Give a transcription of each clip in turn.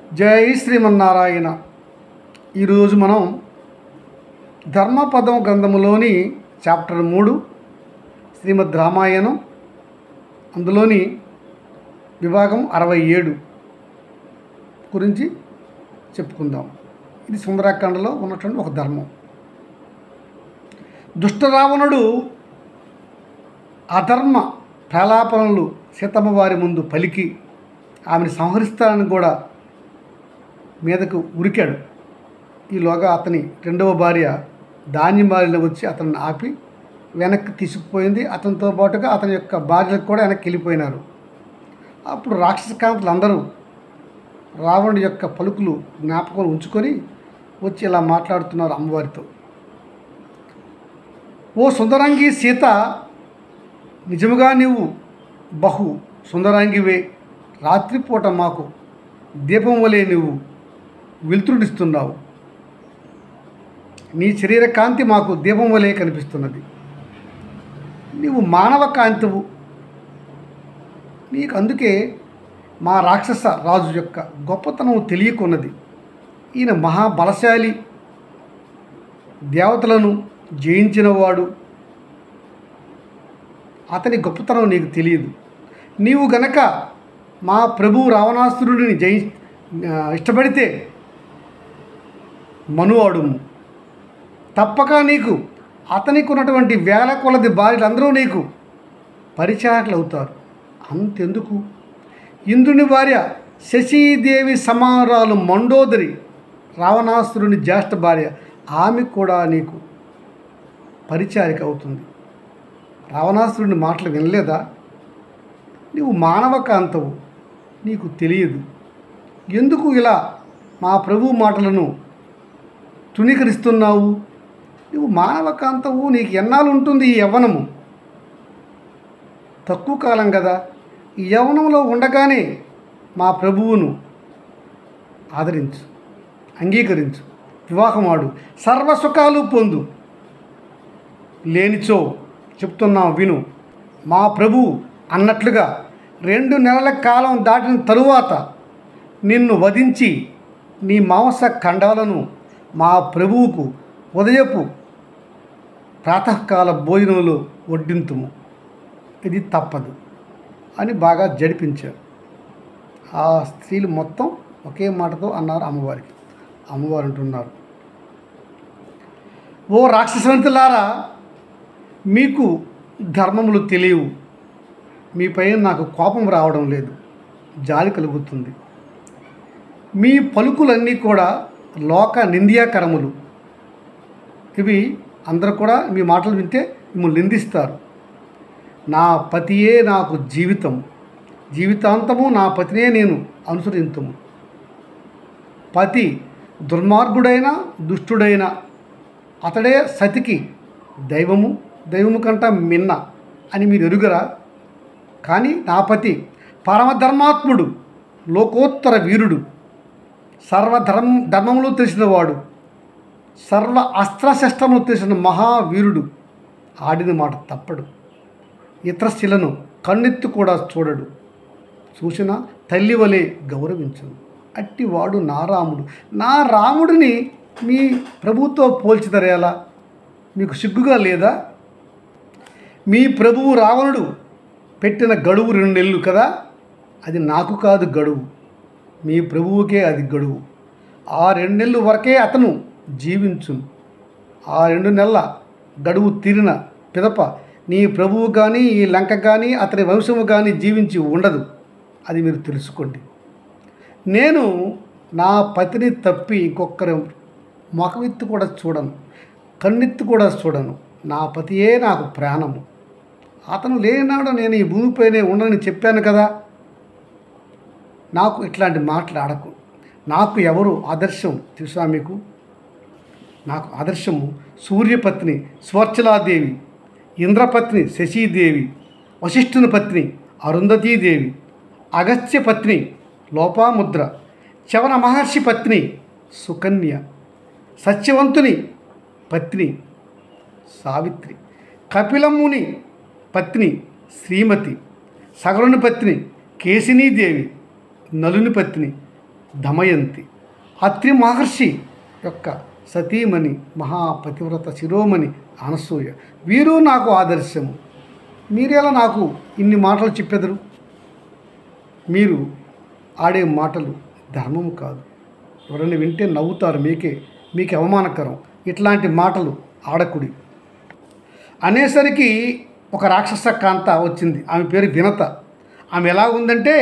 జై శ్రీమన్నారాయణ. ఈరోజు మనం ధర్మపదం గ్రంథములోని చాప్టర్ 3 శ్రీమద్ రామాయణం అందులోని విభాగం 67 గురించి చెప్పుకుందాం. ఇది సుందరాకాండలో ఉన్నటువంటి ఒక ధర్మం. దుష్టరావణుడు అధర్మ ప్రలాపనలు సీతమ్మ వారి ముందు పలికి ఆమెను సంహరిస్తానని కూడా మీదకు ఉరికాడు. ఈలోగా అతని రెండవ భార్య ధాన్యమాలిలో వచ్చి అతన్ని ఆపి వెనక్కి తీసుకుపోయింది. అతనితో పాటుగా అతని యొక్క భార్యలకు కూడా వెనక్కి వెళ్ళిపోయినారు. అప్పుడు రాక్షస కాంతలు అందరూ రావణుడి యొక్క పలుకులు జ్ఞాపకం ఉంచుకొని వచ్చి ఇలా మాట్లాడుతున్నారు అమ్మవారితో. ఓ సుందరాంగి సీత, నిజముగా నీవు బహు సుందరాంగివే. రాత్రిపూట మాకు దీపం వలె నువ్వు వెలుతురునిస్తున్నావు. నీ శరీర కాంతి మాకు దీపం వలె కనిపిస్తున్నది. నీవు మానవ కాంతివు. నీకు అందుకే మా రాక్షస రాజు యొక్క గొప్పతనం తెలియకున్నది. ఈయన మహాబలశాలి, దేవతలను జయించినవాడు. అతని గొప్పతనం నీకు తెలియదు. నీవు గనక మా ప్రభువు రావణాసురుడిని ఇష్టపడితే మనువాడుము. తప్పక నీకు అతనికి ఉన్నటువంటి వేల కొలది భార్యలందరూ నీకు పరిచారకులు అవుతారు. అంతెందుకు, ఇంద్రుని భార్య శశీదేవి సమానురాలు మండోదరి, రావణాసురుని జ్యేష్ఠ భార్య, ఆమె కూడా నీకు పరిచారిక అవుతుంది. రావణాసురుని మాటలు వినలేదా? నీవు మానవ కాంతవు, నీకు తెలియదు. ఎందుకు ఇలా మా ప్రభు మాటలను తృణీకరిస్తున్నావు? నువ్వు మానవ కాంతవు, నీకు ఎన్నాళ్ళు ఉంటుంది ఈ యవ్వనము? తక్కువ కాలం కదా. ఈ యవ్వనంలో ఉండగానే మా ప్రభువును ఆదరించు, అంగీకరించు, వివాహమాడు, సర్వసుఖాలు పొందు. లేనిచో చెప్తున్నాం విను. మా ప్రభువు అన్నట్లుగా 2 నెలల కాలం దాటిన తరువాత నిన్ను వధించి నీ మాంస ఖండాలను మా ప్రభువుకు ఉదయపు ప్రాతకాల భోజనంలో వడ్డింతుము. ఇది తప్పదు అని బాగా జడిపించారు. ఆ స్త్రీలు మొత్తం ఒకే మాటతో అన్నారు అమ్మవారికి. అమ్మవారు అంటున్నారు, ఓ రాక్షసవంతులారా, మీకు ధర్మములు తెలియవు. మీపై నాకు కోపం రావడం లేదు, జాలి కలుగుతుంది. మీ పలుకులన్నీ కూడా లోక నింద్యాకరములు. ఇవి అందరూ కూడా మీ మాటలు వింటే మిమ్మల్ని నిందిస్తారు. నా పతియే నాకు జీవితం, జీవితాంతము నా పతినే నేను అనుసరింతుము. పతి దుర్మార్గుడైన దుష్టుడైన అతడే సతికి దైవము, దైవము కంట మిన్న అని మీరు ఎరుగరా? కానీ నా పతి పరమధర్మాత్ముడు, లోకోత్తర వీరుడు, ధర్మములు తెలిసినవాడు, సర్వ అస్త్రశస్త్రములు తెలిసిన మహావీరుడు. ఆడిన మాట తప్పడు. ఇతర శిలను కన్నెత్తి కూడా చూడడు. చూసిన తల్లి వలె గౌరవించను. అట్టివాడు నా రాముడు. నా రాముడిని మీ ప్రభువుతో పోల్చిదరేలా? మీకు సిగ్గుగా లేదా? మీ ప్రభువు రావణుడు పెట్టిన గడువు 2 నెలలు కదా. అది నాకు కాదు గడువు, మీ ప్రభువుకే అది గడువు. ఆ 2 నెలల వరకే అతను జీవించును. ఆ 2 నెలల గడువు తీరిన పిదప నీ ప్రభువు కానీ ఈ లంక కానీ అతని వంశము కానీ జీవించి ఉండదు. అది మీరు తెలుసుకోండి. నేను నా పతిని తప్పి ఇంకొకరి ముఖమెత్తి కూడా చూడను, కన్నెత్తి కూడా చూడను. నా పతియే నాకు ప్రాణము. అతను లేనినాడు నేను ఈ భూమిపైనే ఉండని చెప్పాను కదా. నాకు ఇట్లాంటి మాటలు ఆడకు. నాకు ఎవరు ఆదర్శం తెలుసా మీకు? నాకు ఆదర్శము సూర్యపత్ని స్వర్చలాదేవి, ఇంద్రపత్ని శశీదేవి, వశిష్ఠుని పత్ని అరుంధతీదేవి, అగస్త్య పత్ని లోపాముద్ర, చవన మహర్షి పత్ని సుకన్య, సత్యవంతుని పత్ని సావిత్రి, కపిలముని పత్ని శ్రీమతి, సగరుని పత్ని కేశినీదేవి, నలుని పత్ని దమయంతి, అత్రి మహర్షి యొక్క సతీమణి మహాపతివ్రత శిరోమణి అనసూయ, వీరు నాకు ఆదర్శము. మీరెలా నాకు ఇన్ని మాటలు చెప్పెదరు? మీరు ఆడే మాటలు ధర్మము కాదు. ఎవరైనా వింటే నవ్వుతారు, మీకు అవమానకరం. ఇట్లాంటి మాటలు ఆడకుడి అనేసరికి ఒక రాక్షస కాంత వచ్చింది. ఆమె పేరు వినత. ఆమె ఎలా ఉందంటే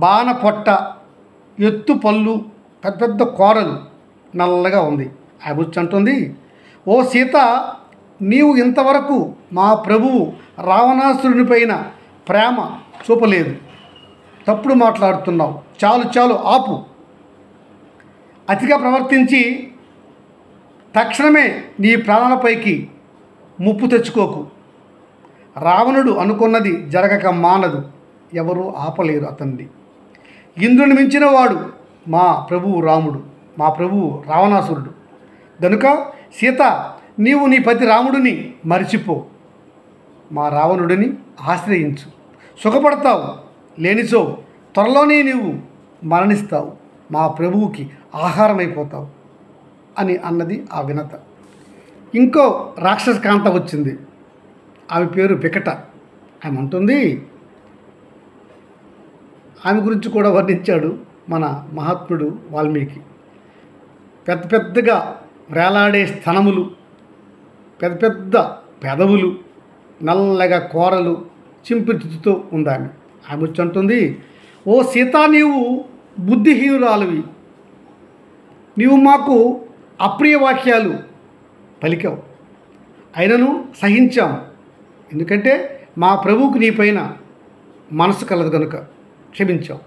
బాణ పొట్ట, ఎత్తు పళ్ళు, పెద్ద పెద్ద కూరలు, నల్లగా ఉంది. ఆమె వచ్చి అంటుంది, ఓ సీత, నీవు ఇంతవరకు మా ప్రభువు రావణాసురుని పైన ప్రేమ చూపలేదు. తప్పుడు మాట్లాడుతున్నావు. చాలు చాలు, ఆపు. అతిగా ప్రవర్తించి తక్షణమే నీ ప్రాణాలపైకి ముప్పు తెచ్చుకోకు. రావణుడు అనుకున్నది జరగక మానదు. ఎవరూ ఆపలేరు అతన్ని. ఇంద్రుని మించిన వాడు మా ప్రభువు రాముడు, మా ప్రభువు రావణాసురుడు. గనుక సీత, నీవు నీ పతి రాముడిని మరిచిపో. మా రావణుడిని ఆశ్రయించు, సుఖపడతావు. లేనిచో త్వరలోనే నీవు మరణిస్తావు, మా ప్రభువుకి ఆహారమైపోతావు అని అన్నది ఆ వినత. ఇంకో రాక్షస కాంత వచ్చింది. ఆమె పేరు వికట. ఆమె అంటుంది, ఆమె గురించి కూడా వర్ణించాడు మన మహాత్ముడు వాల్మీకి. పెద్ద పెద్దగా వేలాడే స్తనములు, పెద్ద పెద్ద పెదవులు, నల్లగా కూరలు, చింపితో ఉంది ఆమె. ఆమె వచ్చి అంటుంది, ఓ సీత, నీవు బుద్ధిహీనురాలివి. నీవు మాకు అప్రియ వాక్యాలు పలికావు. అయినను సహించాం. ఎందుకంటే మా ప్రభువుకు నీపైన మనసు కలదు కనుక క్షమించాం.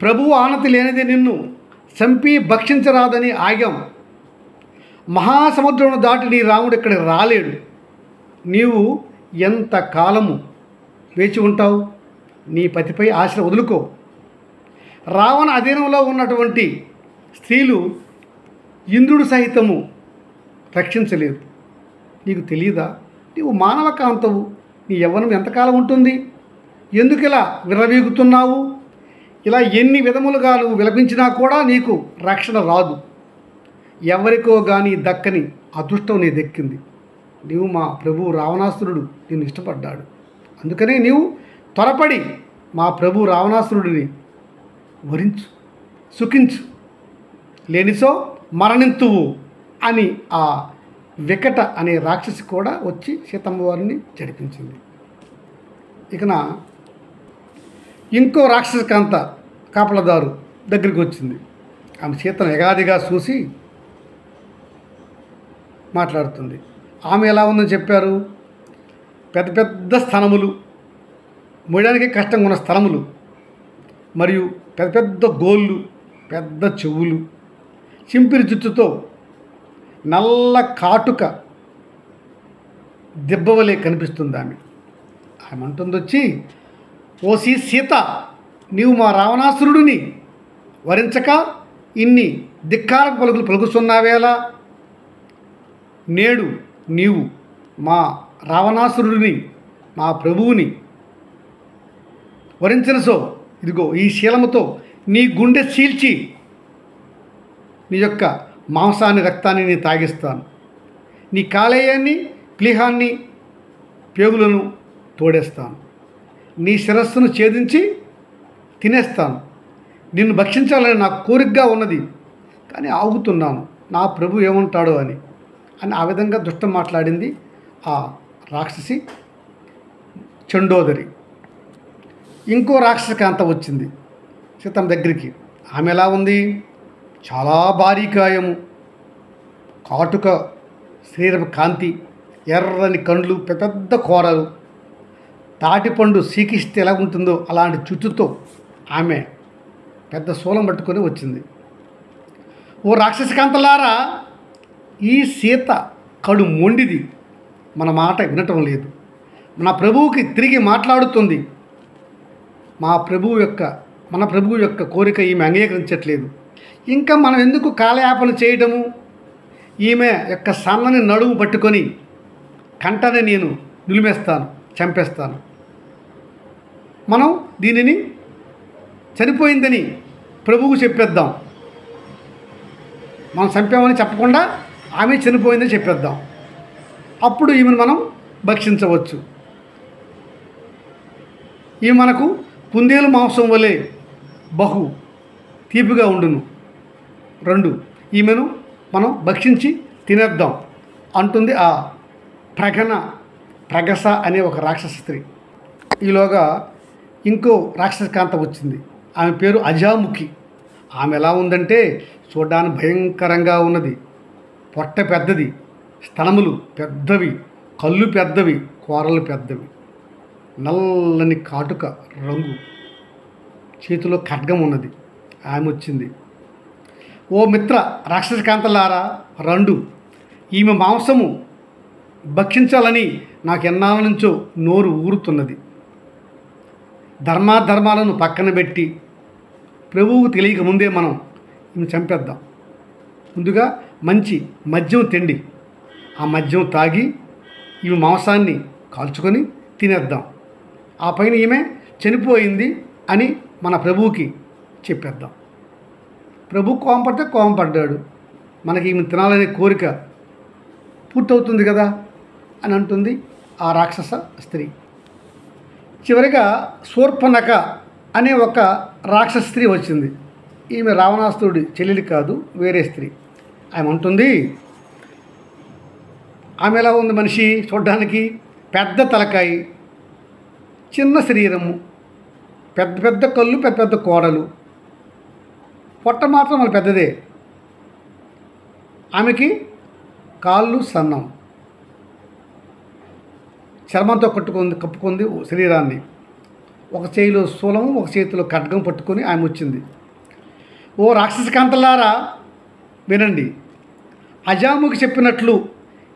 ప్రభువు ఆనతి లేనిదే నిన్ను చంపి భక్షించరాదని ఆగాం. మహాసముద్రమును దాటి నీ రాముడు ఇక్కడికి రాలేడు. నీవు ఎంత కాలము వేచి ఉంటావు? నీ పతిపై ఆశ వదులుకో. రావణ అధీనంలో ఉన్నటువంటి స్త్రీలు ఇంద్రుడు సహితము రక్షించలేదు. నీకు తెలియదా? నీవు మానవ కాంతవు. నీ యవ్వనం ఎంతకాలం ఉంటుంది? ఎందుకు ఇలా విర్రవీగుతున్నావు? ఇలా ఎన్ని విధములుగా నువ్వు విలపించినా కూడా నీకు రక్షణ రాదు. ఎవరికో కానీ దక్కని అదృష్టం నీ దక్కింది. నీవు మా ప్రభువు రావణాసురుడు నిన్ను ఇష్టపడ్డాడు. అందుకనే నీవు త్వరపడి మా ప్రభు రావణాసురుడిని వరించు, సుఖించు. లేనిసో మరణింతువు అని ఆ వికట అనే రాక్షసి కూడా వచ్చి సీతమ్మ వారిని జడిపించింది. ఇకన ఇంకో రాక్షస కాంత కాపలదారు దగ్గరికి వచ్చింది. ఆమె సీతను ఎగాదిగా చూసి మాట్లాడుతుంది. ఆమె ఎలా ఉందని చెప్పారు? పెద్ద పెద్ద స్థనములు, మోయడానికి కష్టంగా ఉన్న స్థలములు, మరియు పెద్ద పెద్ద గోళ్ళు, పెద్ద చెవులు, చింపిరి జుట్టుతో నల్ల కాటుక దెబ్బవలే కనిపిస్తుంది ఆమె. ఆమె అంటుంది వచ్చి, ఓసి సీత, నీవు మా రావణాసురుడిని వరించక ఇన్ని ధిక్కార పలుకులు పలుకుతున్నావేలా? నేడు నీవు మా రావణాసురుడిని, మా ప్రభువుని వరించిన సో ఇదిగో ఈ శీలముతో నీ గుండె చీల్చి నీ యొక్క మాంసాన్ని, రక్తాన్ని నేను తాగిస్తాను. నీ కాలేయాన్ని, ప్లీహాన్ని, పేగులను తోడేస్తాను. నీ శిరస్సును ఛేదించి తినేస్తాను. నిన్ను భక్షించాలని నాకు కోరికగా ఉన్నది, కానీ ఆగుతున్నాను, నా ప్రభు ఏమంటాడో అని ఆ విధంగా దుష్టం మాట్లాడింది ఆ రాక్షసి చండోదరి. ఇంకో రాక్షస కాంత వచ్చింది సీతమ్మ దగ్గరికి. ఆమె ఎలా ఉంది? చాలా బారీకాయము, కాటుక శరీరపు కాంతి, ఎర్రని కండ్లు, పెద్ద కూరలు, తాటిపండు సీకిస్తే ఎలా ఉంటుందో అలాంటి చుట్టుతో ఆమె పెద్ద శూలం పట్టుకొని వచ్చింది. ఓ రాక్షస కాంతలారా, ఈ సీత కడు మొండిది, మన మాట వినటం లేదు. మన ప్రభువుకి తిరిగి మాట్లాడుతుంది. మన ప్రభువు యొక్క కోరిక ఈమె అంగీకరించట్లేదు. ఇంకా మనం ఎందుకు కాలయాపన చేయటము? ఈమె యొక్క సన్నని నడుము పట్టుకొని కంటనే నేను నిలిమేస్తాను, చంపేస్తాను. మనం దీనిని చనిపోయిందని ప్రభువుకు చెప్పేద్దాం. మనం చంపామని చెప్పకుండా ఆమె చనిపోయిందని చెప్పేద్దాం. అప్పుడు ఈమెను మనం భక్షించవచ్చు. ఈమె మనకు కుందేలు మాంసం వలె బహు తీపిగా ఉండును. 2, ఈమెను మనం భక్షించి తినేద్దాం అంటుంది ఆ ప్రగస అనే ఒక రాక్షస స్త్రీ. ఈలోగా ఇంకో రాక్షస కాంత వచ్చింది. ఆమె పేరు అజాముఖి. ఆమె ఎలా ఉందంటే చూడడానికి భయంకరంగా ఉన్నది. పొట్ట పెద్దది, స్తనములు పెద్దవి, కళ్ళు పెద్దవి, కూరలు పెద్దవి, నల్లని కాటుక రంగు, చేతిలో ఖడ్గం ఉన్నది. ఆమె వచ్చింది. ఓ మిత్ర రాక్షస కాంతలారా రండు, ఈమె మాంసము భక్షించాలని నాకు ఎన్నాళ్ళ నుంచో నోరు ఊరుతున్నది. ధర్మాధర్మాలను పక్కన పెట్టి ప్రభువుకు తెలియక ముందే మనం ఈమె చంపేద్దాం. ముందుగా మంచి మద్యం తిండి, ఆ మద్యం తాగి ఈమె మాంసాన్ని కాల్చుకొని తినేద్దాం. ఆ పైన ఈమె చనిపోయింది అని మన ప్రభువుకి చెప్పేద్దాం. ప్రభు కోపడితే కోపడ్డాడు, మనకి ఈమె తినాలనే కోరిక పూర్తవుతుంది కదా అని అంటుంది ఆ రాక్షస స్త్రీ. చివరిగా శూర్పణఖ అనే ఒక రాక్షస స్త్రీ వచ్చింది. ఈమె రావణాసురుడి చెల్లెలి కాదు, వేరే స్త్రీ. ఆమె అంటుంది, ఆమె ఎలా ఉంది మనిషి చూడడానికి? పెద్ద తలకాయి, చిన్న శరీరము, పెద్ద పెద్ద కళ్ళు, పెద్ద పెద్ద కోడలు, పొట్ట మాత్రం మన పెద్దదే. ఆమెకి కాళ్ళు సన్నం, చర్మంతో కప్పుకుంది శరీరాన్ని. ఒక చేతిలో శూలము, ఒక చేతిలో ఖడ్గం పట్టుకొని ఆమె వచ్చింది. ఓ రాక్షస కాంతలారా వినండి, అజాముకి చెప్పినట్లు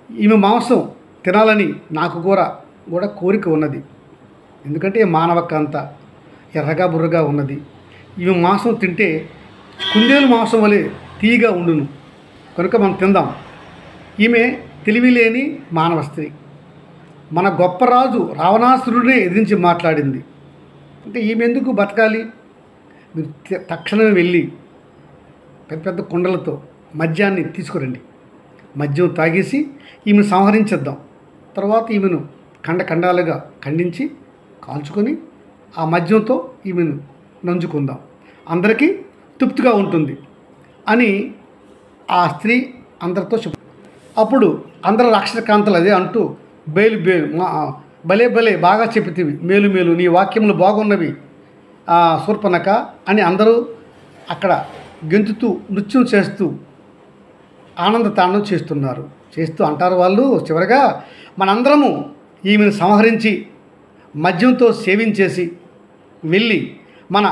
ఈమె మాంసం తినాలని నాకు కూడా కోరిక ఉన్నది. ఎందుకంటే మానవ కాంత ఎర్రగా బుర్రగా ఉన్నది. ఈమె మాంసం తింటే కుందేలు మాంసం వలె తీయగా ఉండును, కనుక మనం తిందాం. ఈమె తెలివిలేని మానవ స్త్రీ. మన గొప్ప రాజు రావణాసురుడినే ఎదిరించి మాట్లాడింది. అంటే ఈమె ఎందుకు బతకాలి? మీరు తక్షణమే వెళ్ళి పెద్ద పెద్ద కుండలతో మద్యాన్ని తీసుకురండి. మద్యం తాగేసి ఈమెను సంహరించేద్దాం. తర్వాత ఈమెను ఖండాలుగా ఖండించి కాల్చుకొని ఆ మద్యంతో ఈమెను నంజుకుందాం, అందరికీ తృప్తిగా ఉంటుంది అని ఆ స్త్రీ అందరితో అప్పుడు అందరు రాక్షస కాంతలు అదే అంటూ బేలు భలే భలే బాగా చెప్తివి, మేలు మేలు, నీ వాక్యములు బాగున్నవి శూర్పణఖ అని అందరూ అక్కడ గెంతుతూ నృత్యం చేస్తూ ఆనంద తాండవం చేస్తూ అంటారు వాళ్ళు. చివరగా మనందరము ఈమెను సంహరించి మద్యంతో సేవించేసి వెళ్ళి మన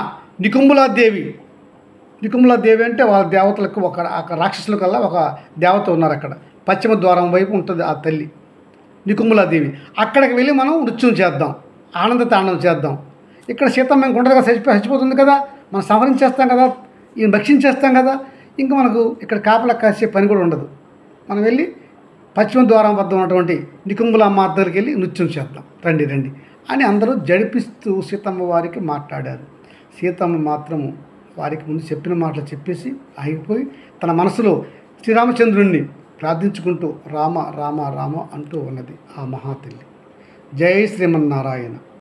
నికుంభలాదేవి అంటే వాళ్ళ దేవతలకు ఒక రాక్షసుల కల్లా ఒక దేవత ఉన్నారు. అక్కడ పశ్చిమ ద్వారం వైపు ఉంటుంది ఆ తల్లి నికుంభలాదేవి. అక్కడికి వెళ్ళి మనం నృత్యం చేద్దాం, ఆనంద తాండవం చేద్దాం. ఇక్కడ సీతమ్మ ఇంక ఉండదుగా, చచ్చిపోతుంది కదా, మనం సంహరించేస్తాం కదా, ఈయన భక్షించేస్తాం కదా, ఇంకా మనకు ఇక్కడ కాపలా కాసే పని కూడా ఉండదు. మనం వెళ్ళి పశ్చిమ ద్వారం వద్ద ఉన్నటువంటి నికుంభలమ్మ దగ్గరికి వెళ్ళి నృత్యం చేద్దాం, రండి అని అందరూ జడిపిస్తూ సీతమ్మ వారికి మాట్లాడారు. సీతమ్మ మాత్రము వారికి ముందు చెప్పిన మాటలు చెప్పేసి ఆగిపోయి తన మనసులో శ్రీరామచంద్రుణ్ణి ప్రార్థించుకుంటూ రామ రామ రామ అంటూ ఉన్నది ఆ మహాతల్లి. జై శ్రీమన్నారాయణ.